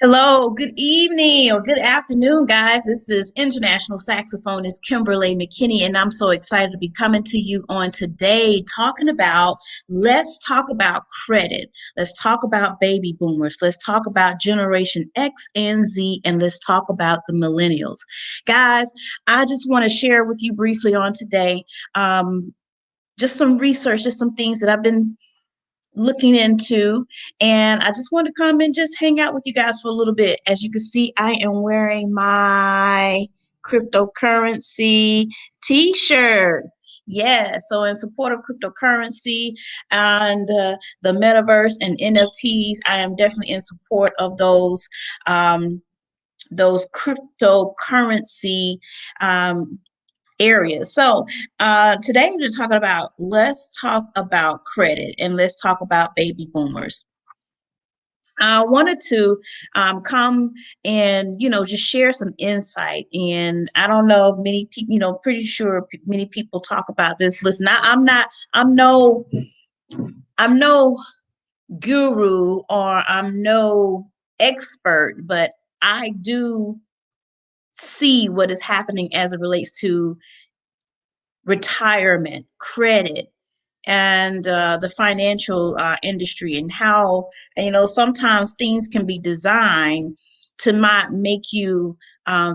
Hello, good evening or good afternoon, guys. This is international saxophonist Kimberly McKinney, and I'm so excited to be coming to you on today talking about let's talk about credit. Let's talk about baby boomers. Let's talk about Generation X and Z, and let's talk about the millennials. Guys, I just want to share with you briefly on today just some research, just some things that I've been looking into. And I just want to come and just hang out with you guys for a little bit. As you can see, I am wearing my cryptocurrency t-shirt. Yeah, so in support of cryptocurrency and the metaverse and NFTs, I am definitely in support of those cryptocurrency um, areas. So today we're talking about let's talk about credit and let's talk about baby boomers. I wanted to come and just share some insight. And I don't know if many people, pretty sure many people talk about this. Listen, I'm not, I'm no guru or I'm no expert, but I do see what is happening as it relates to retirement, credit, and the financial industry, and how sometimes things can be designed to not make you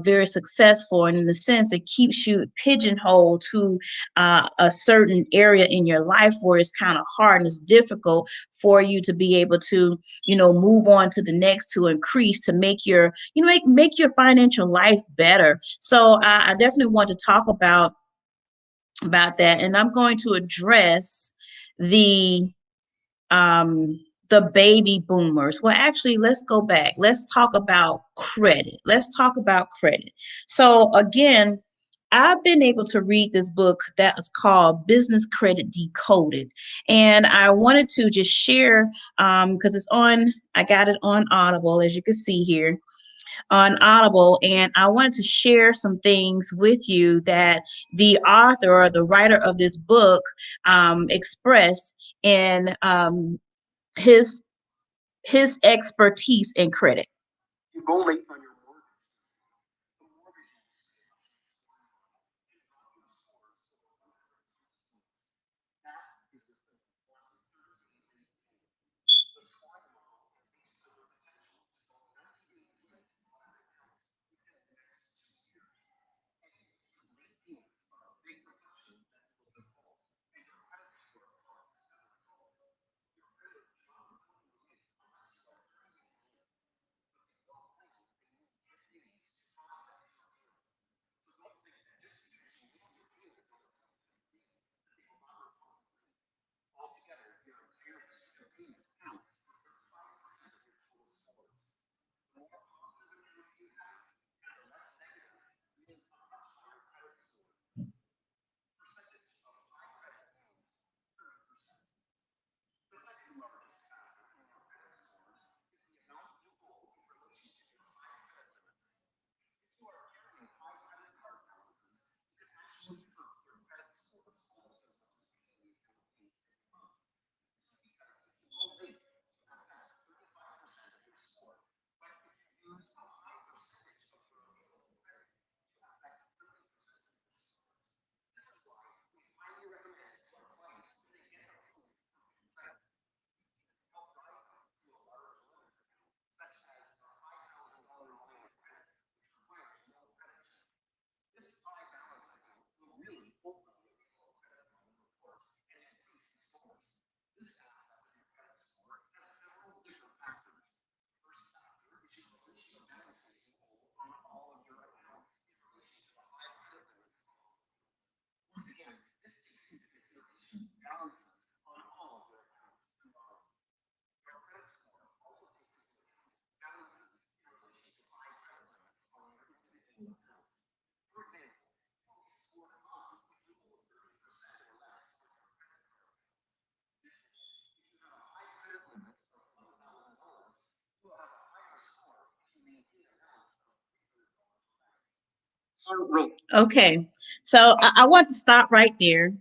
very successful, and in the sense it keeps you pigeonholed to a certain area in your life where it's kind of hard and it's difficult for you to be able to move on to the next, to increase, to make your make your financial life better. So I definitely want to talk about that, and I'm going to address the the baby boomers. Well, actually, let's go back. Let's talk about credit. Let's talk about credit. So again, I've been able to read this book that is called Business Credit Decoded. And I wanted to just share because it's on, I got it on Audible, as you can see here on Audible, and I wanted to share some things with you that the author or the writer of this book expressed in his his expertise in credit. Okay, so I want to stop right there.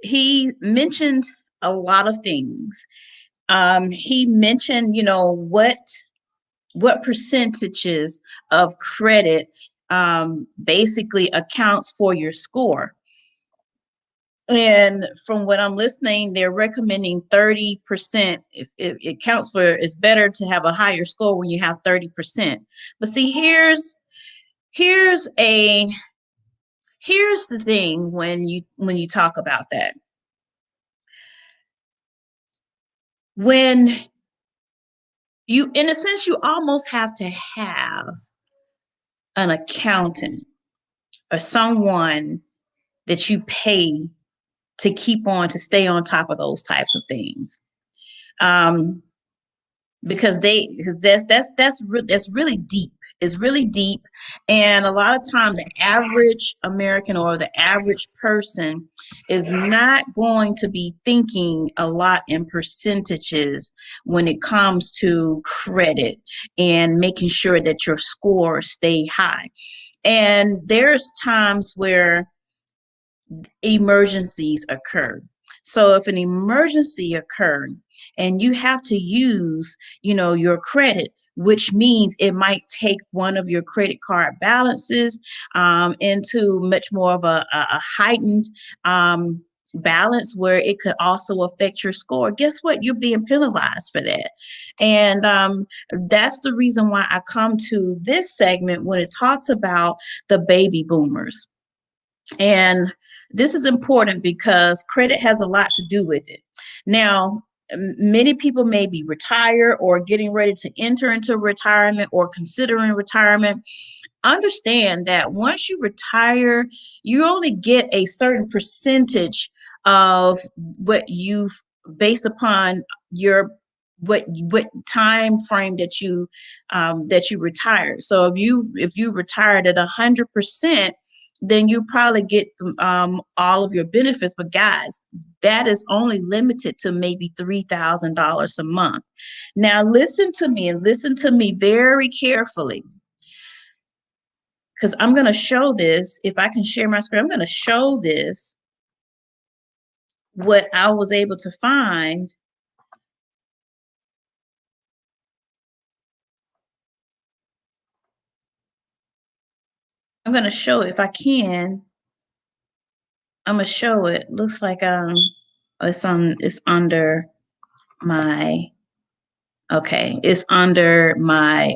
He mentioned a lot of things. He mentioned, what what percentages of credit basically accounts for your score. And from what I'm listening, they're recommending 30%. If it counts for, it's better to have a higher score when you have 30%. But see, here's a here's the thing when you talk about that. When you, in a sense, you almost have to have an accountant or someone that you pay to keep on to stay on top of those types of things. Um, because that's really deep. It's really deep, and a lot of time the average American or the average person is not going to be thinking a lot in percentages when it comes to credit and making sure that your scores stay high. And there's times where emergencies occur. So if an emergency occurred and you have to use, your credit, which means it might take one of your credit card balances into much more of a heightened balance where it could also affect your score. Guess what? You're being penalized for that. And that's the reason why I come to this segment when it talks about the baby boomers. And this is important because credit has a lot to do with it. Now, many people may be retired or getting ready to enter into retirement or considering retirement. Understand that once you retire, you only get a certain percentage of what you've based upon your what time frame that you retired. So if you retired at 100%, then you probably get all of your benefits. But guys, that is only limited to maybe $3,000 a month. Now, listen to me and listen to me very carefully, because I'm going to show this. If I can share my screen, I'm going to show this, what I was able to find. I'm going to show it if I can. I'm going to show it. Looks like it's under my, okay, it's under my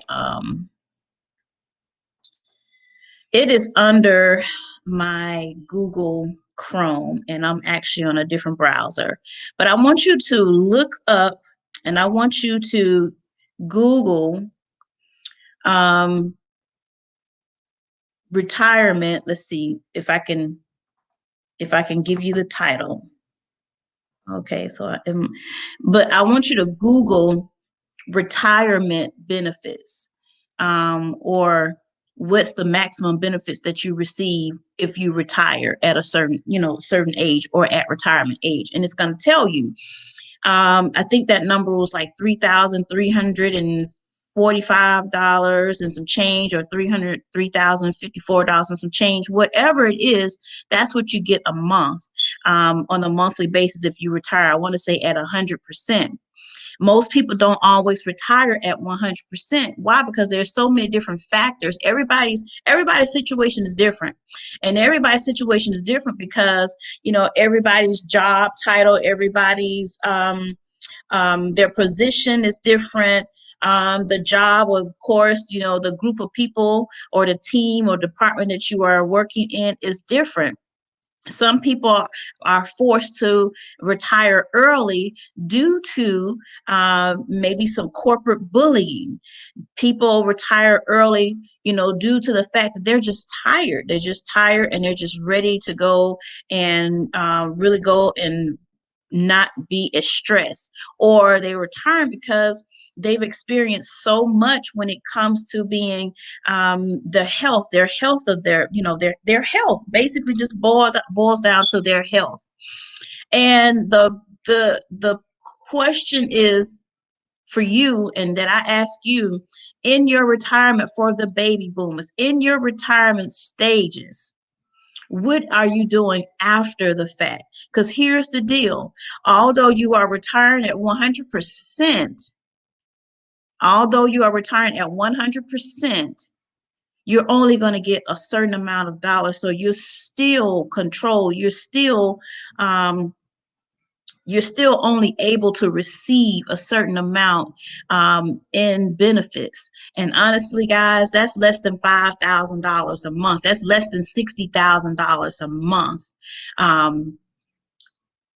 it is under my Google Chrome, and I'm actually on a different browser. But I want you to look up, and I want you to Google um, retirement. Let's see if I can give you the title. Okay, but I want you to Google retirement benefits, or what's the maximum benefits that you receive if you retire at a certain age or at retirement age, and it's going to tell you. I think that number was like $3,345 and some change, or $3,054 and some change. Whatever it is, that's what you get a month, on a monthly basis if you retire. I want to say at 100%. Most people don't always retire at 100%. Why? Because there's so many different factors. Everybody's situation is different. And everybody's situation is different because, everybody's job title, everybody's their position is different. The job, of course, the group of people or the team or department that you are working in is different. Some people are forced to retire early due to maybe some corporate bullying. People retire early, due to the fact that they're just tired. They're just tired and they're just ready to go and really go and not be as stressed, or they retire because they've experienced so much when it comes to being their health of their health basically just boils down to their health. And the question is for you, and that I ask you, in your retirement, for the baby boomers, in your retirement stages, what are you doing after the fact? Because here's the deal. Although you are retiring at 100%, Although you are retiring at 100%, you're only going to get a certain amount of dollars. So you're still controlled. Um, you're still only able to receive a certain amount in benefits. And honestly, guys, that's less than $5,000 a month. That's less than $60,000 a month. Um,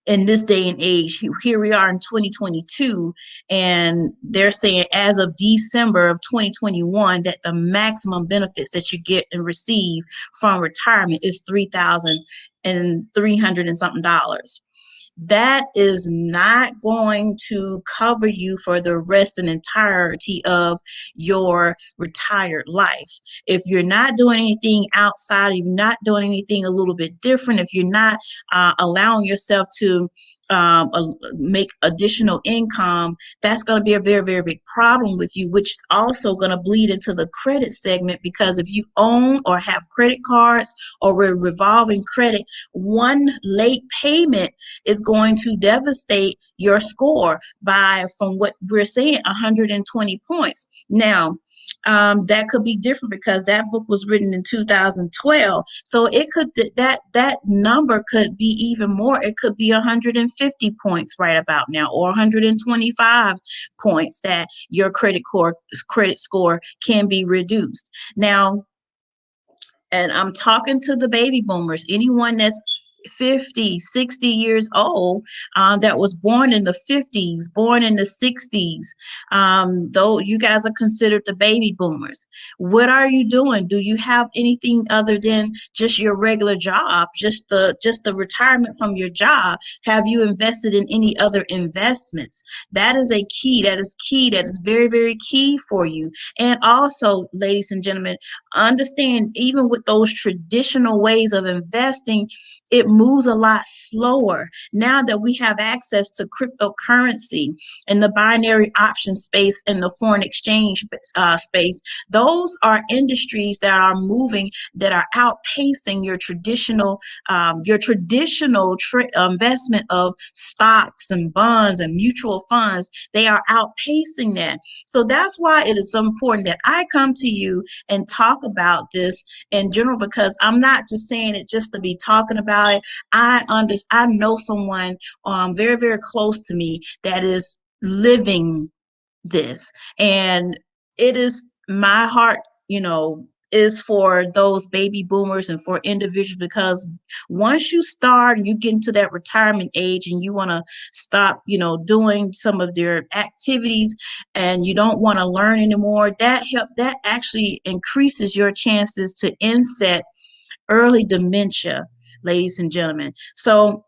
in this day and age, here we are in 2022, and they're saying as of December of 2021 that the maximum benefits that you get and receive from retirement is $3,300 and something dollars. That is not going to cover you for the rest and entirety of your retired life. If you're not doing anything outside, if you're not doing anything a little bit different, if you're not allowing yourself to make additional income, that's going to be a very, very big problem with you, which is also going to bleed into the credit segment, because if you own or have credit cards or revolving credit, one late payment is going to devastate your score by, from what we're saying, 120 points. Now, that could be different because that book was written in 2012. So it could, that number could be even more. It could be 150 points right about now, or 125 points that your credit score can be reduced. Now, and I'm talking to the baby boomers, anyone that's 50, 60 years old, that was born in the 50s, born in the 60s, though you guys are considered the baby boomers. What are you doing? Do you have anything other than just your regular job, just the retirement from your job? Have you invested in any other investments? That is a key. That is key. That is very, very key for you. And also, ladies and gentlemen, understand, even with those traditional ways of investing, it moves a lot slower. Now that we have access to cryptocurrency and the binary option space and the foreign exchange space, those are industries that are moving, that are outpacing your traditional investment of stocks and bonds and mutual funds. They are outpacing that. So that's why it is so important that I come to you and talk about this in general, because I'm not just saying it just to be talking about it. I know someone very, very close to me that is living this, and it is my heart, is for those baby boomers and for individuals, because once you start and you get into that retirement age and you want to stop, doing some of their activities, and you don't want to learn anymore, that actually increases your chances to inset early dementia, ladies and gentlemen. So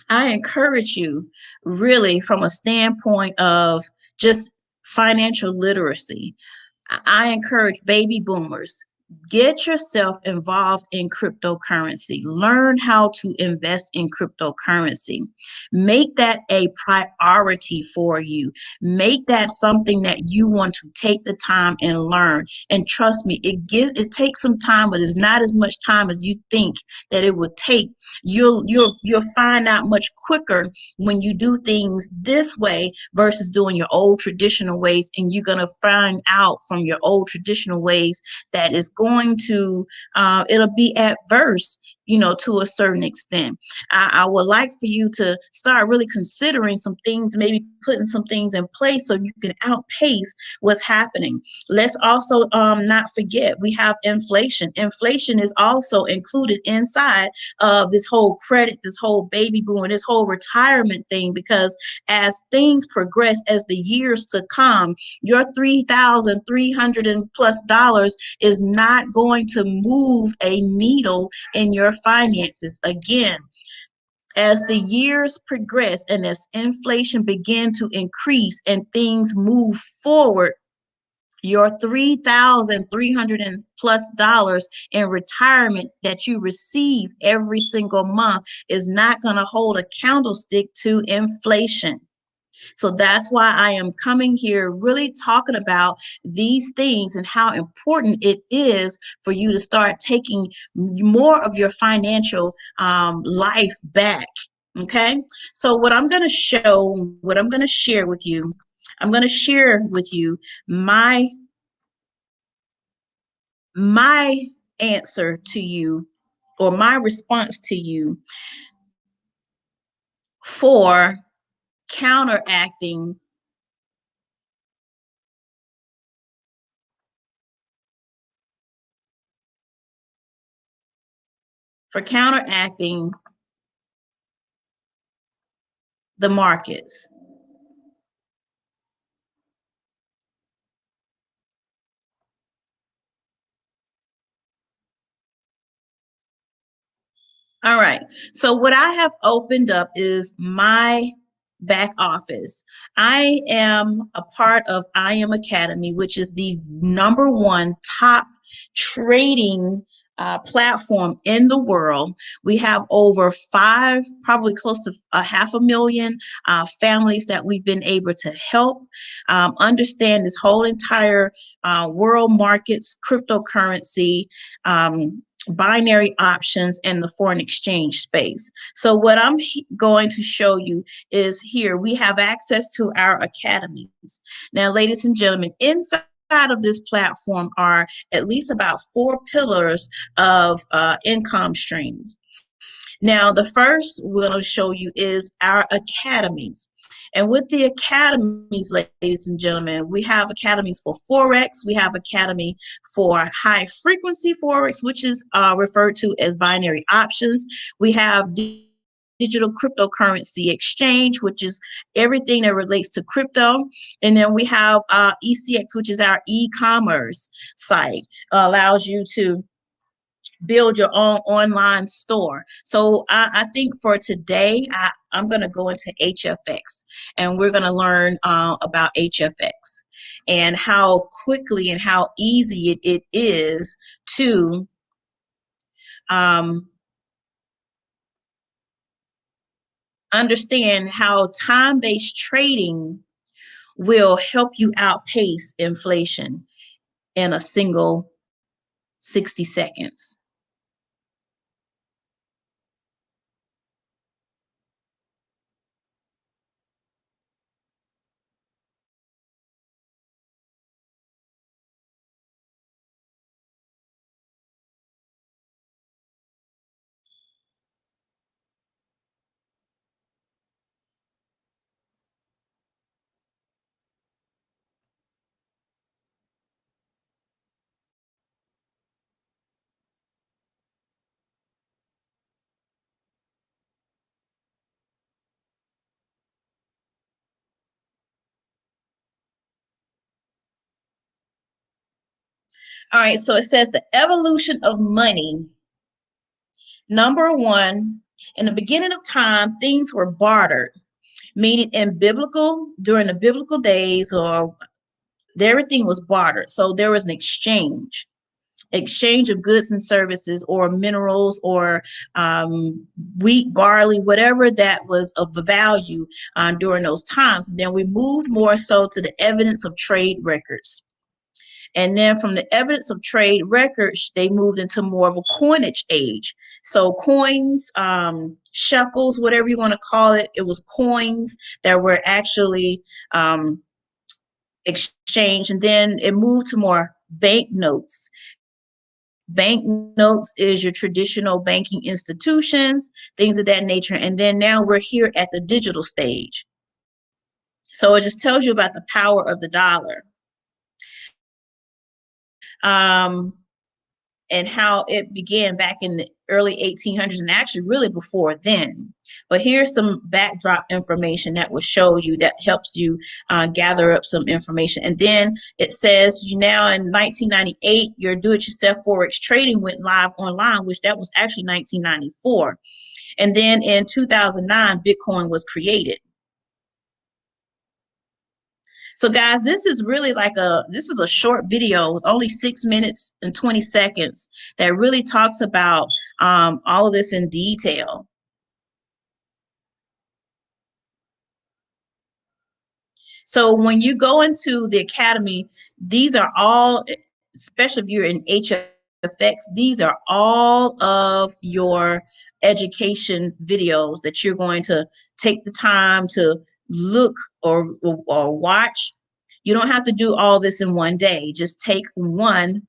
I encourage you, really, from a standpoint of just financial literacy, I encourage baby boomers, get yourself involved in cryptocurrency. Learn how to invest in cryptocurrency. Make that a priority for you. Make that something that you want to take the time and learn. And trust me, it takes some time, but it's not as much time as you think that it would take. You'll find out much quicker when you do things this way versus doing your old traditional ways, and you're going to find out from your old traditional ways that is going to it'll be adverse, to a certain extent. I would like for you to start really considering some things, maybe putting some things in place so you can outpace what's happening. Let's also not forget, we have inflation. Inflation is also included inside of this whole credit, this whole baby boom, this whole retirement thing, because as things progress, as the years to come, your $3,300 and plus dollars is not going to move a needle in your finances. Again, as the years progress and as inflation begin to increase and things move forward, your $3,300 and plus dollars in retirement that you receive every single month is not going to hold a candlestick to inflation. So that's why I am coming here really talking about these things and how important it is for you to start taking more of your financial life back. Okay. So what I'm going to share with you, I'm going to share with you my my answer to you, or my response to you, for counteracting for counteracting the markets. All right. So what I have opened up is my back office. I am a part of I Am Academy, which is the number one top trading platform in the world. We have over five, probably close to a 500,000 families that we've been able to help understand this whole entire world markets, cryptocurrency, binary options, and the foreign exchange space. So what I'm going to show you is here we have access to our academies. Now, ladies and gentlemen, inside of this platform are at least about four pillars of income streams. Now, the first we're going to show you is our academies. And with the academies, ladies and gentlemen, we have academies for Forex. We have academy for high frequency Forex, which is referred to as binary options. We have digital cryptocurrency exchange, which is everything that relates to crypto. And then we have ECX, which is our e-commerce site, allows you to build your own online store. So I think for today, I'm going to go into HFX, and we're going to learn about HFX and how quickly and how easy it is to um, understand how time-based trading will help you outpace inflation in a single 60 seconds. All right, so it says the evolution of money. Number one, in the beginning of time, things were bartered, meaning during the biblical days, or everything was bartered. So there was an exchange of goods and services, or minerals, or wheat, barley, whatever that was of value during those times. And then we moved more so to the evidence of trade records. And then from the evidence of trade records, they moved into more of a coinage age. So coins, shekels, whatever you want to call it, it was coins that were actually exchanged. And then it moved to more banknotes. Banknotes is your traditional banking institutions, things of that nature. And then now we're here at the digital stage. So it just tells you about the power of the dollar. And how it began back in the early 1800s, and actually really before then. But here's some backdrop information that will show you, that helps you gather up some information. And then it says now in 1998, your do-it-yourself Forex trading went live online, which that was actually 1994. And then in 2009, Bitcoin was created. So guys, this is really like this is a short video with only 6 minutes and 20 seconds that really talks about all of this in detail. So when you go into the academy, these are all, especially if you're in HFX, these are all of your education videos that you're going to take the time to look or watch. You don't have to do all this in one day. Just take one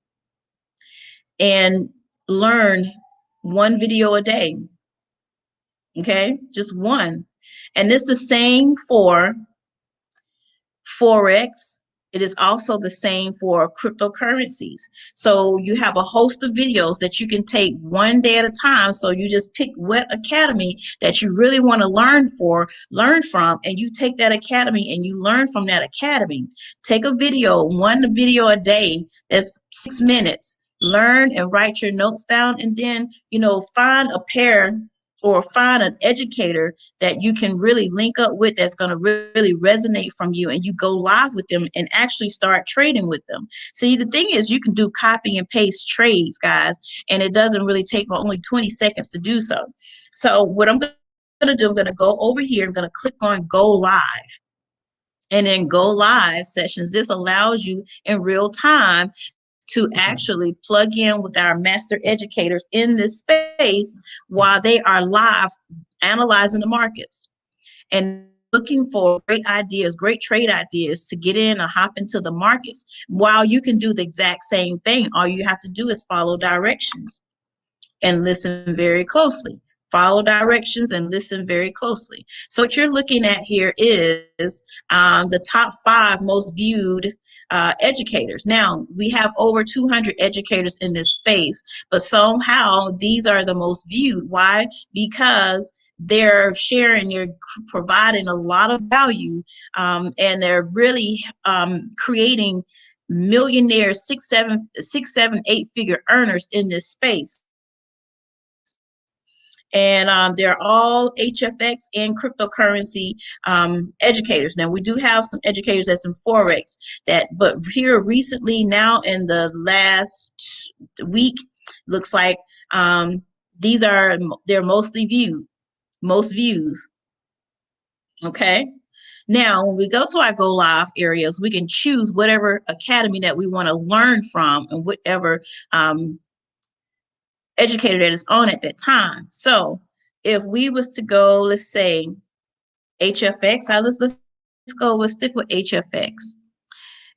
and learn one video a day. Okay, just one. And it's the same for Forex. It is also the same for cryptocurrencies. So you have a host of videos that you can take one day at a time. So you just pick what academy that you really want to learn from, and you take that academy and you learn from that academy. Take a video, one video a day that's 6 minutes. Learn and write your notes down, and then, find a pair or find an educator that you can really link up with that's going to really resonate from you, and you go live with them and actually start trading with them. See, the thing is, you can do copy and paste trades, guys, and it doesn't really take only 20 seconds to do so. So what I'm going to do, I'm going to go over here, I'm going to click on go live. And in go live sessions, this allows you in real time to actually plug in with our master educators in this space while they are live analyzing the markets and looking for great ideas, great trade ideas to get in or hop into the markets. While you can do the exact same thing, all you have to do is follow directions and listen very closely. Follow directions and listen very closely. So what you're looking at here is the top 5 most viewed educators. Now, we have over 200 educators in this space, but somehow these are the most viewed. Why? Because they're sharing, they're providing a lot of value, and they're really creating millionaires, six, seven, 8-figure earners in this space. And they're all HFX and cryptocurrency educators. Now, we do have some educators that's in Forex, but here recently, now in the last week, looks like they're mostly viewed, most views. Okay. Now, when we go to our go live areas, we can choose whatever academy that we want to learn from and whatever educator that is on at that time. So if we was to go, let's say HFX, let's stick with HFX.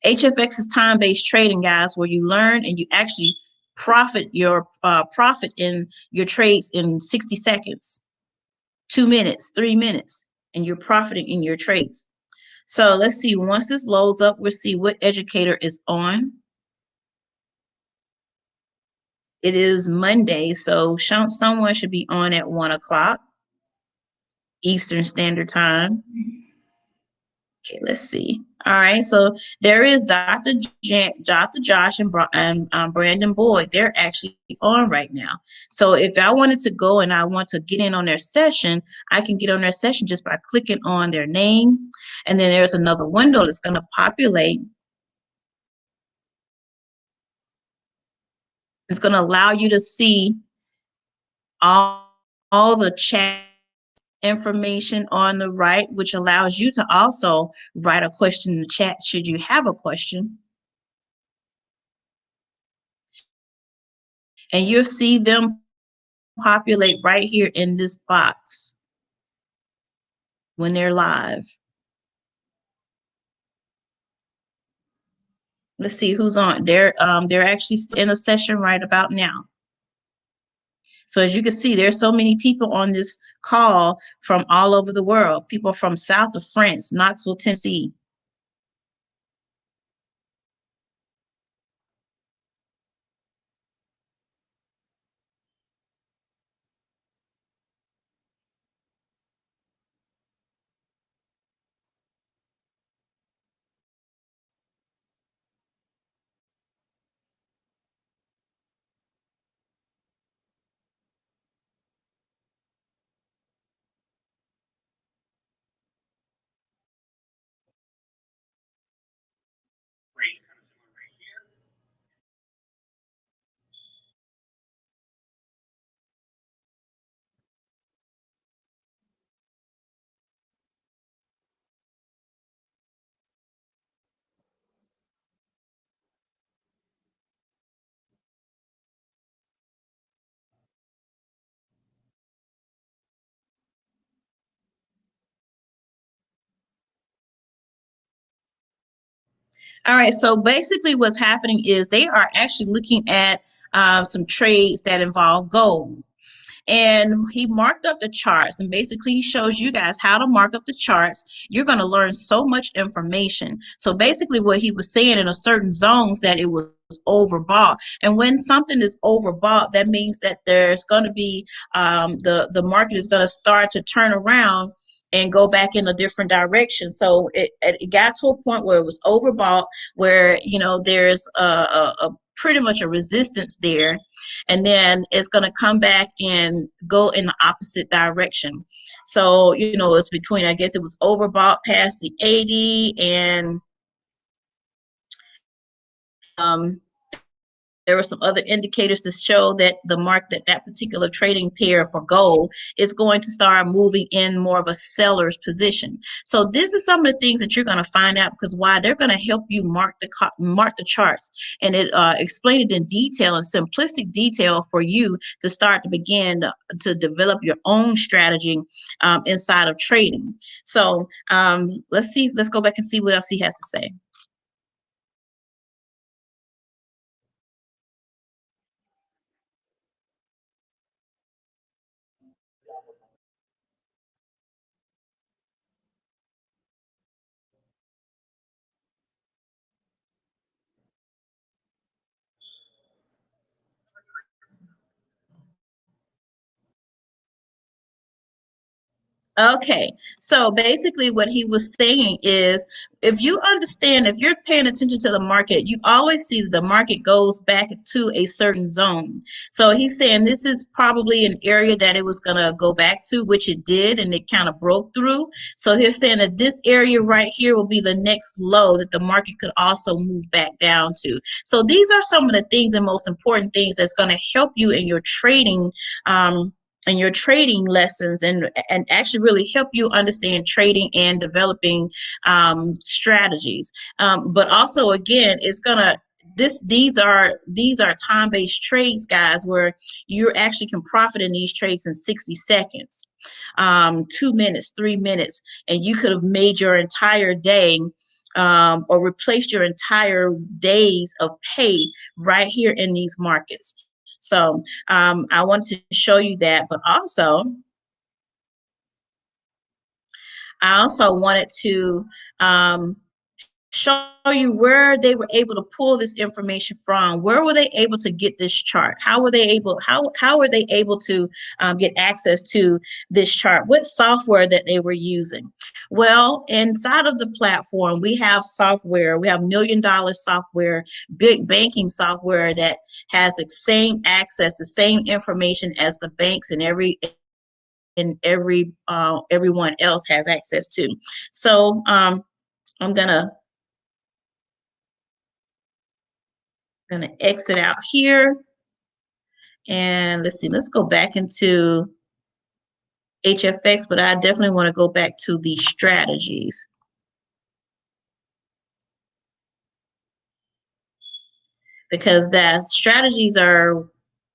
HFX is time-based trading, guys, where you learn and you actually profit in your trades in 60 seconds, 2 minutes, 3 minutes, and you're profiting in your trades. So let's see, once this loads up, we'll see what educator is on. It is Monday, so someone should be on at 1 o'clock Eastern Standard Time. Okay, let's see. All right, so there is Dr. Josh and Brandon Boyd. They're actually on right now. So if I wanted to go and I want to get in on their session, I can get on their session just by clicking on their name. And then there's another window that's going to populate. It's going to allow you to see all the chat information on the right, which allows you to also write a question in the chat should you have a question. And you'll see them populate right here in this box when they're live. Let's see who's on. They're actually in a session right about now. So as you can see, there's so many people on this call from all over the world. People from south of France, Knoxville, Tennessee. All right, so basically what's happening is they are actually looking at some trades that involve gold. And he marked up the charts and basically he shows you guys how to mark up the charts. You're going to learn so much information. So basically what he was saying in a certain zones that it was overbought, and when something is overbought, that means that there's going to be the market is going to start to turn around and go back in a different direction. So it got to a point where it was overbought, where there's a pretty much a resistance there, and then it's going to come back and go in the opposite direction. So it's between, I guess it was overbought past the 80, and um, there were some other indicators to show that the mark that particular trading pair for gold is going to start moving in more of a seller's position. So this is some of the things that you're going to find out, because why they're going to help you mark the charts, and it explain it in detail, in simplistic detail, for you to start to begin to develop your own strategy inside of trading. So let's go back and see what else he has to say. Okay, so basically, what he was saying is, if you understand, if you're paying attention to the market, you always see that the market goes back to a certain zone. So he's saying this is probably an area that it was going to go back to, which it did, and it kind of broke through. So he's saying that this area right here will be the next low that the market could also move back down to. So these are some of the things and most important things that's going to help you in your trading. And your trading lessons, and actually really help you understand trading and developing strategies. But also, again, it's gonna these are time-based trades, guys, where you actually can profit in these trades in 60 seconds, 2 minutes, 3 minutes, and you could have made your entire day, or replaced your entire days of pay right here in these markets. So I wanted to show you that, but I also wanted to um, show you where they were able to pull this information from. Where were they able to get this chart? How were they able? How were they able to get access to this chart? What software that they were using? Well, inside of the platform, we have software. We have $1 million software, big banking software that has the same access, the same information as the banks and everyone else has access to. So I'm gonna exit out here, and let's see. Let's go back into HFX, but I definitely want to go back to the strategies, because that strategies are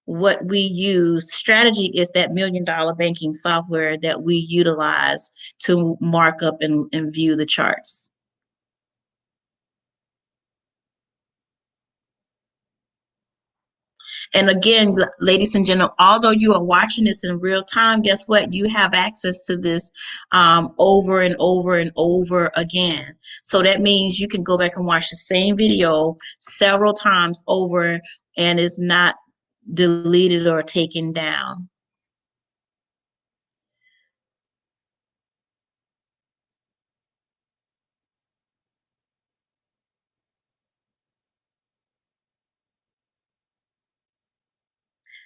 what we use. Strategy is that $1 million banking software that we utilize to mark up and view the charts. And again, ladies and gentlemen, although you are watching this in real time, guess what? You have access to this over and over and over again. So that means you can go back and watch the same video several times over, and it's not deleted or taken down.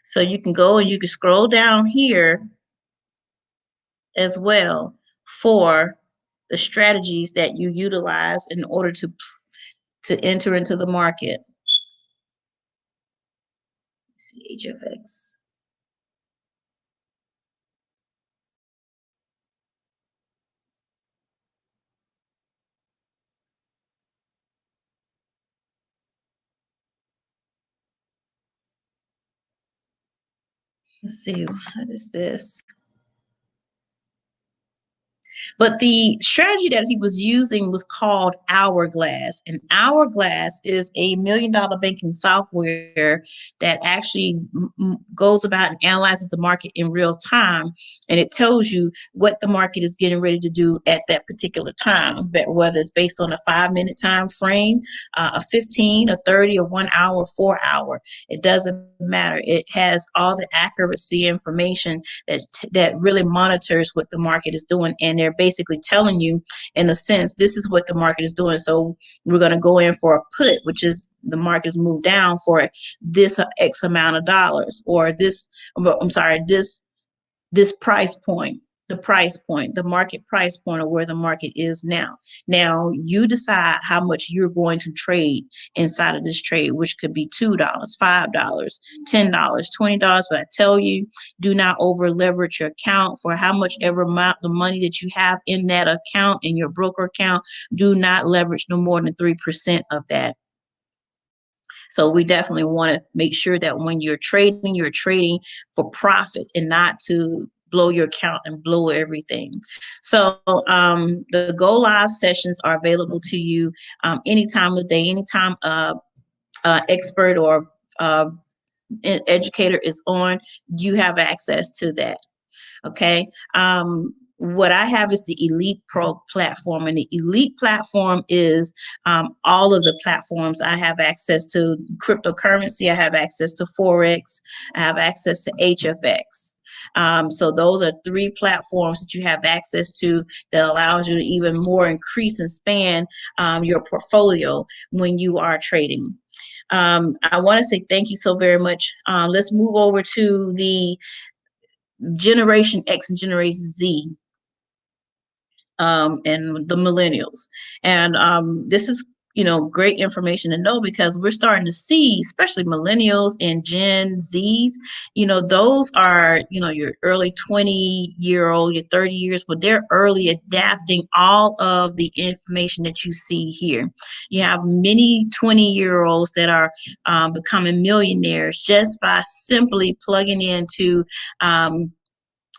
So you can go and you can scroll down here as well for the strategies that you utilize in order to enter into the market. Let's see, HFX. Let's see, what is this? But the strategy that he was using was called Hourglass. And Hourglass is a $1 million banking software that actually goes about and analyzes the market in real time. And it tells you what the market is getting ready to do at that particular time, whether it's based on a 5 minute time frame, a 15, a 30, a 1 hour, 4 hour. It doesn't matter. It has all the accuracy information that really monitors what the market is doing, and they're basically telling you, in a sense, this is what the market is doing. So we're going to go in for a put, which is the market has moved down for this X amount of dollars, or this price point, the market price point of where the market is now. Now you decide how much you're going to trade inside of this trade, which could be $2, $5, $10, $20. But I tell you, do not over leverage your account. For how much ever amount the money that you have in that account, in your broker account, do not leverage no more than 3% of that. So we definitely want to make sure that when you're trading for profit and not to blow your account and blow everything. So the Go Live sessions are available to you any time of the day, anytime expert or educator is on, you have access to that. Okay. What I have is the Elite Pro platform, and the Elite platform is all of the platforms. I have access to cryptocurrency, I have access to Forex, I have access to HFX. So those are 3 platforms that you have access to that allows you to even more increase and span your portfolio when you are trading. I want to say thank you so very much. Let's move over to the Generation X and Generation Z, and the millennials. And this is, great information to know, because we're starting to see, especially millennials and Gen Zs, those are, your early 20-year-old, your 30 years, but they're early adapting all of the information that you see here. You have many 20-year-olds that are becoming millionaires just by simply plugging into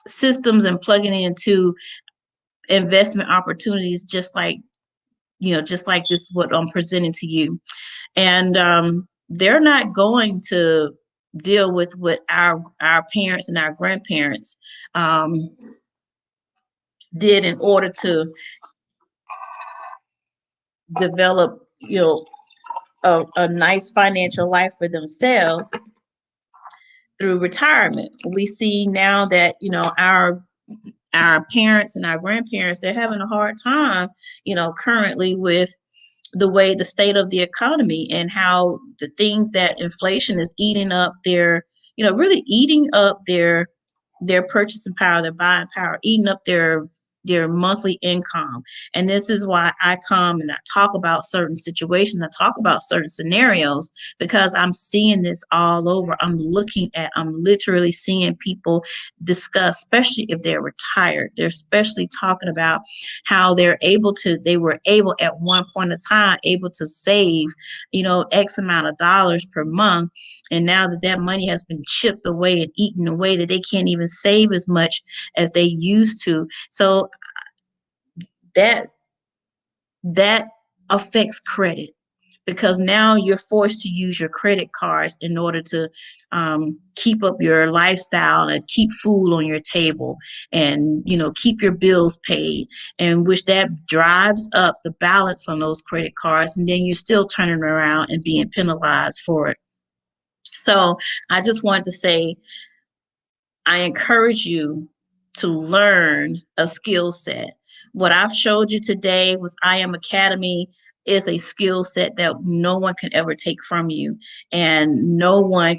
systems and plugging into investment opportunities, just like this, what I'm presenting to you. And they're not going to deal with what our parents and our grandparents did in order to develop, a nice financial life for themselves through retirement. We see now that, our parents and our grandparents, they're having a hard time, currently with the state of the economy, and how the things that inflation is eating up really eating up their purchasing power, their buying power, eating up their monthly income. And this is why I come and I talk about certain situations, I talk about certain scenarios, because I'm seeing this all over. I'm literally seeing people discuss, especially if they're retired, they're especially talking about how they were able at one point in time able to save, X amount of dollars per month. And now that money has been chipped away and eaten away, that they can't even save as much as they used to. So that affects credit, because now you're forced to use your credit cards in order to keep up your lifestyle and keep food on your table, and keep your bills paid, and which that drives up the balance on those credit cards, and then you're still turning around and being penalized for it. So I just wanted to say, I encourage you to learn a skill set. What I've showed you today with I Am Academy is a skill set that no one can ever take from you, and no one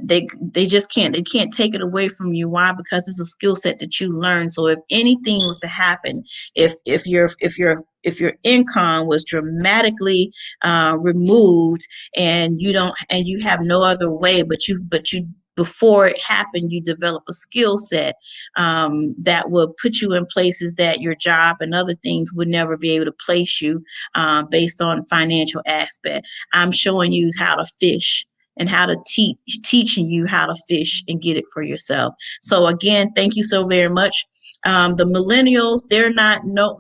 they just can't take it away from you. Why? Because it's a skill set that you learn. So if anything was to happen, if your income was dramatically removed, and you have no other way, but you before it happened, you develop a skill set that will put you in places that your job and other things would never be able to place you based on financial aspect. I'm showing you how to fish and how to teaching you how to fish and get it for yourself. So again, thank you so very much. The millennials, they're not no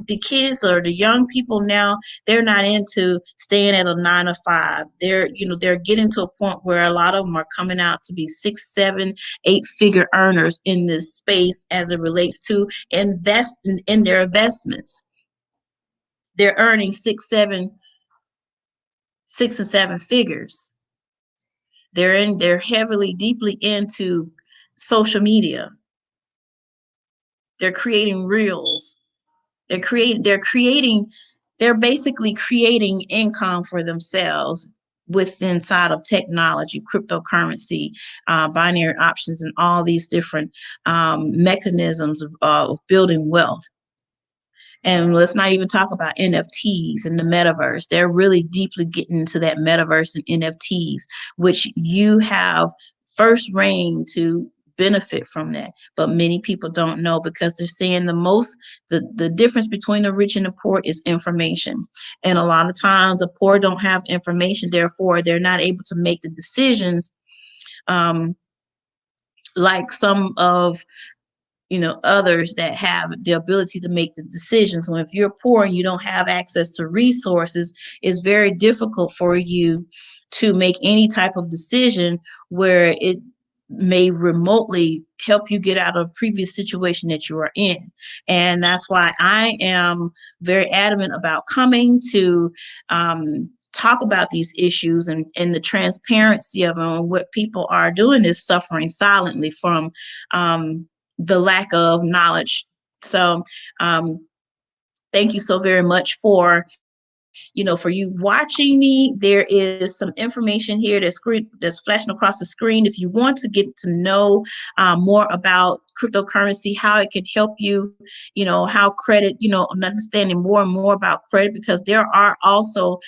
the kids or the young people now, they're not into staying at a 9 to 5. They're getting to a point where a lot of them are coming out to be 6, 7, 8 figure earners in this space as it relates to invest in their investments. They're earning 6 and 7 figures. They're heavily, deeply into social media. They're creating reels. They're basically creating income for themselves within inside of technology, cryptocurrency, binary options, and all these different mechanisms of building wealth. And let's not even talk about NFTs and the metaverse. They're really deeply getting into that metaverse and NFTs, which you have first reign to benefit from that. But many people don't know because they're saying the difference between the rich and the poor is information. And a lot of times the poor don't have information, therefore they're not able to make the decisions like some of others that have the ability to make the decisions. So if you're poor and you don't have access to resources, it's very difficult for you to make any type of decision where it may remotely help you get out of a previous situation that you are in. And that's why I am very adamant about coming to talk about these issues and the transparency of them. What people are doing is suffering silently from the lack of knowledge. So thank you so very much for you watching me. There is some information here that's flashing across the screen. If you want to get to know more about cryptocurrency, how it can help you, how credit, understanding more and more about credit, because there are also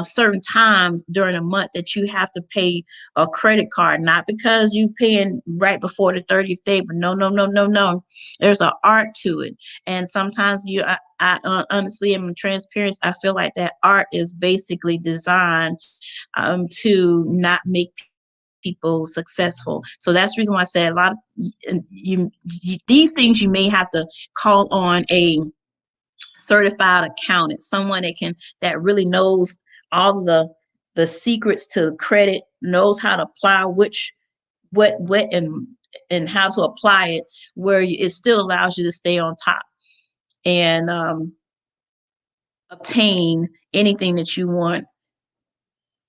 certain times during a month that you have to pay a credit card, not because you paying right before the 30th day, but no. There's an art to it. And sometimes I honestly am transparent. I feel like that art is basically designed to not make people successful. So that's the reason why I said a lot of these things you may have to call on a certified accountant, someone that really knows all of the secrets to credit, knows how to apply what and how to apply it where it still allows you to stay on top and obtain anything that you want.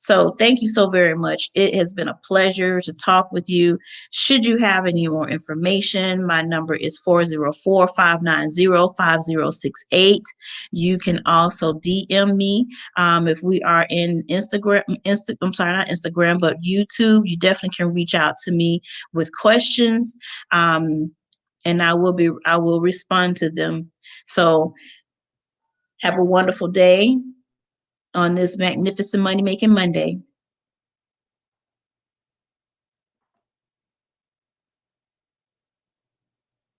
So thank you so very much. It has been a pleasure to talk with you. Should you have any more information, my number is 404-590-5068. You can also DM me if we are in Instagram. I'm sorry, not Instagram, but YouTube. You definitely can reach out to me with questions, and I will respond to them. So have a wonderful day on this magnificent Money Making Monday.